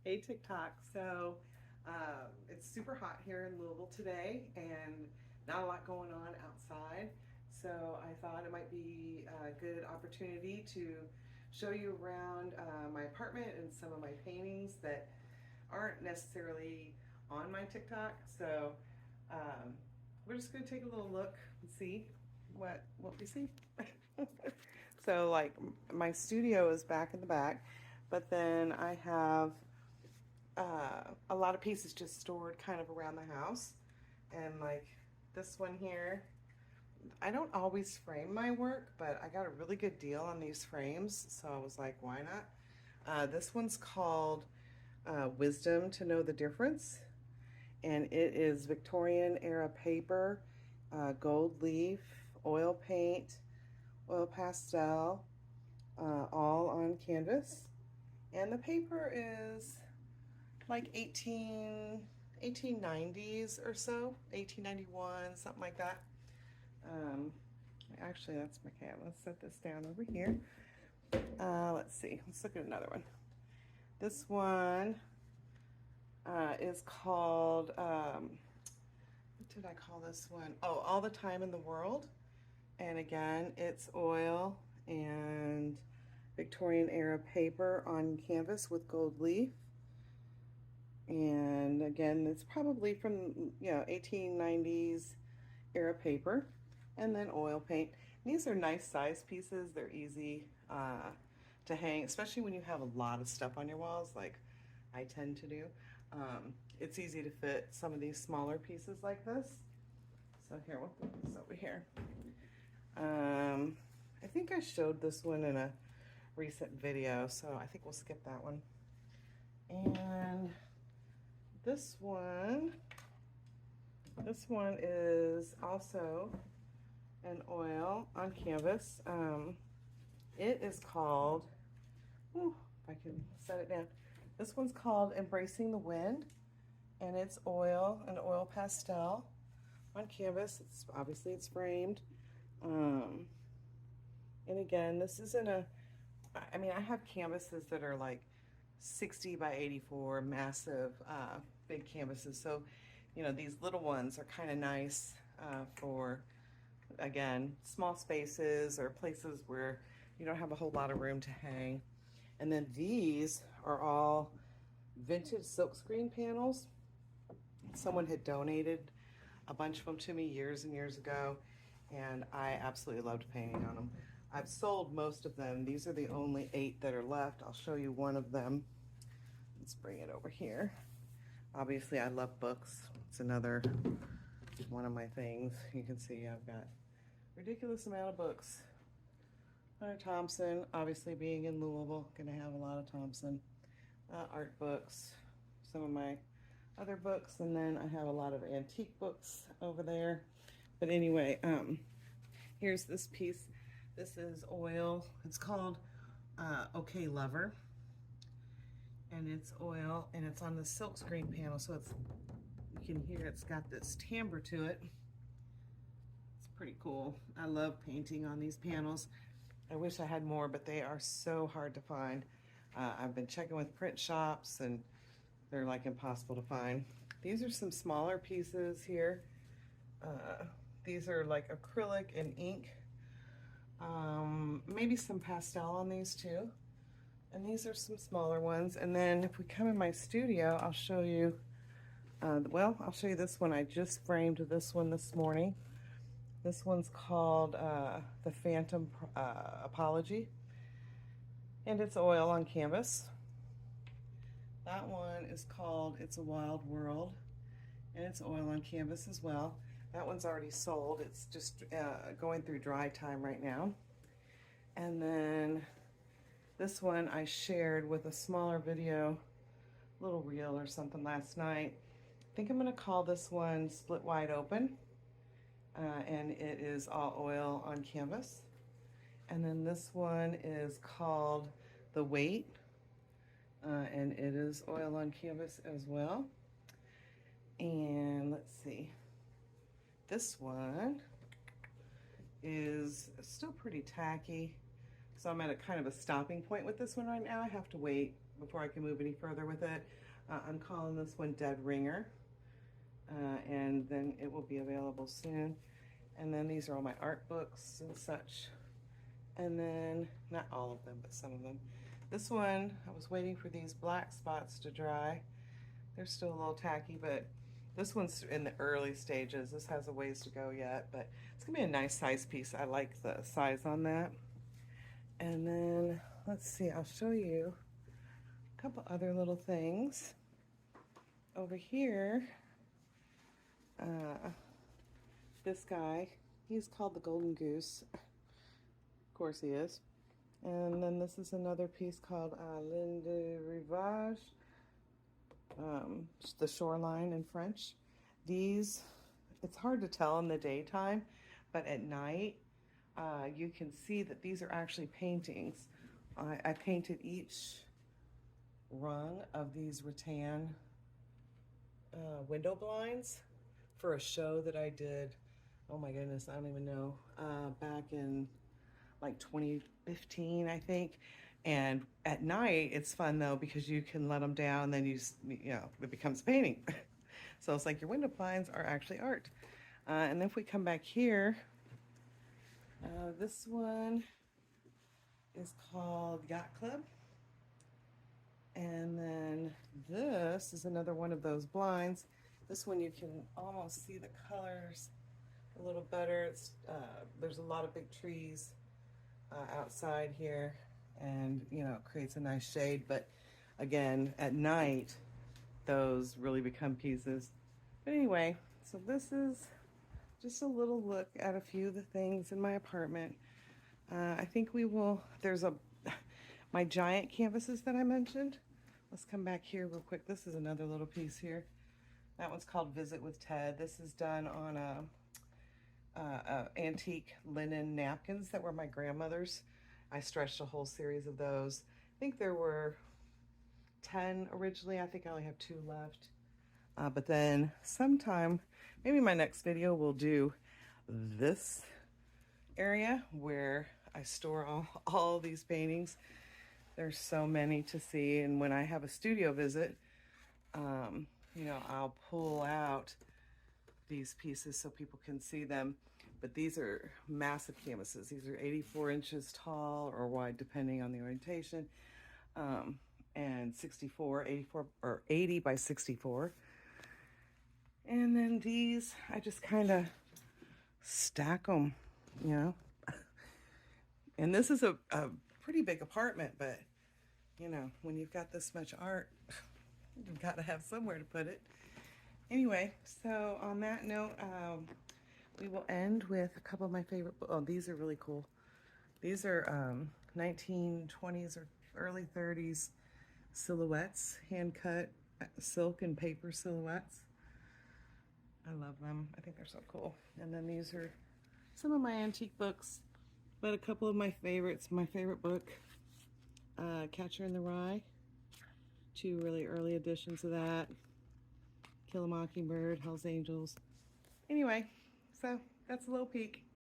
Hey TikTok. It's super hot here in Louisville today and not a lot going on outside. So I thought it might be a good opportunity to show you around my apartment and some of my paintings that aren't necessarily on my TikTok. Um, we're just going to take a little look and see what we see. So like my studio is back in the back, but then I have a lot of pieces just stored kind of around the house. And like this one here, I don't always frame my work, but I got a really good deal on these frames, so I was like, why not? This one's called Wisdom to Know the Difference, and it is Victorian era paper, gold leaf, oil paint, oil pastel, all on canvas. And the paper is like 1890s or so, 1891, something like that. Actually, that's my cat. Let's set this down over here. Let's see. Let's look at another one. This one is called, what did I call this one? Oh, All the Time in the World. And again, it's oil and Victorian era paper on canvas with gold leaf. And again, it's probably from 1890s era paper, and then oil paint. And these are nice size pieces. They're easy to hang, especially when you have a lot of stuff on your walls like I tend to do. It's easy to fit some of these smaller pieces like this. So here, we'll put this over here. I think I showed this one in a recent video, so I think we'll skip that one. And this one is also an oil on canvas. It is called, if I can set it down. This one's called Embracing the Wind, and it's oil, an oil pastel on canvas. Obviously it's framed. And again, this isn't I have canvases that are like 60 by 84, massive, big canvases. So, these little ones are kind of nice for, again, small spaces or places where you don't have a whole lot of room to hang. And then these are all vintage silkscreen panels. Someone had donated a bunch of them to me years and years ago, and I absolutely loved painting on them. I've sold most of them. These are the only 8 that are left. I'll show you one of them. Let's bring it over here. Obviously, I love books. It's another one of my things. You can see I've got a ridiculous amount of books. Thompson, obviously being in Louisville, gonna have a lot of Thompson. Art books, some of my other books, and then I have a lot of antique books over there. But anyway, here's this piece. This is oil. It's called Okay Lover. And it's oil, and it's on the silkscreen panel, so you can hear it's got this timbre to it. It's pretty cool. I love painting on these panels. I wish I had more, but they are so hard to find. I've been checking with print shops, and they're like impossible to find. These are some smaller pieces here. These are like acrylic and ink. Maybe some pastel on these too. And these are some smaller ones. And then if we come in my studio, I'll show you, I'll show you this one. I just framed this one this morning. This one's called The Phantom Apology. And it's oil on canvas. That one is called It's a Wild World. And it's oil on canvas as well. That one's already sold. It's just going through dry time right now. And then this one I shared with a smaller video, little reel or something last night. I think I'm gonna call this one Split Wide Open. And it is all oil on canvas. And then this one is called The Weight. And it is oil on canvas as well. And let's see. This one is still pretty tacky. So I'm at a kind of a stopping point with this one right now. I have to wait before I can move any further with it. I'm calling this one Dead Ringer, and then it will be available soon. And then these are all my art books and such. And then, not all of them, but some of them. This one, I was waiting for these black spots to dry. They're still a little tacky, but this one's in the early stages. This has a ways to go yet, but it's gonna be a nice size piece. I like the size on that. And then, let's see, I'll show you a couple other little things. Over here, this guy, he's called the Golden Goose. Of course he is. And then this is another piece called Ligne de Rivage, the shoreline in French. These, it's hard to tell in the daytime, but at night, you can see that these are actually paintings. I painted each rung of these rattan window blinds for a show that I did, oh my goodness, I don't even know, back in like 2015, I think. And at night, it's fun though, because you can let them down, then you know, it becomes painting. So it's like your window blinds are actually art. And then if we come back here, this one is called Yacht Club. And then this is another one of those blinds. This one you can almost see the colors a little better. It's there's a lot of big trees outside here, and you know, it creates a nice shade. But again, at night, those really become pieces. But anyway, so this is just a little look at a few of the things in my apartment. I think we will, there's my giant canvases that I mentioned. Let's come back here real quick. This is another little piece here. That one's called Visit with Ted. This is done on antique linen napkins that were my grandmother's. I stretched a whole series of those. I think there were 10 originally. I think I only have 2 left. But then sometime, maybe my next video will do this area where I store all these paintings. There's so many to see, and when I have a studio visit, you know, I'll pull out these pieces so people can see them. But these are massive canvases. These are 84 inches tall or wide, depending on the orientation, and 84 or 80 by 64. And then these, I just kind of stack them, you know. And this is a pretty big apartment, but you know, when you've got this much art, you've got to have somewhere to put it. Anyway, so on that note, we will end with a couple of my favorite, oh, these are really cool. These are 1920s or early 30s silhouettes, hand-cut silk and paper silhouettes. I love them. I think they're so cool. And then these are some of my antique books, but a couple of my favorites. My favorite book, Catcher in the Rye. 2 really early editions of that. Kill a Mockingbird, Hell's Angels. Anyway, so that's a little peek.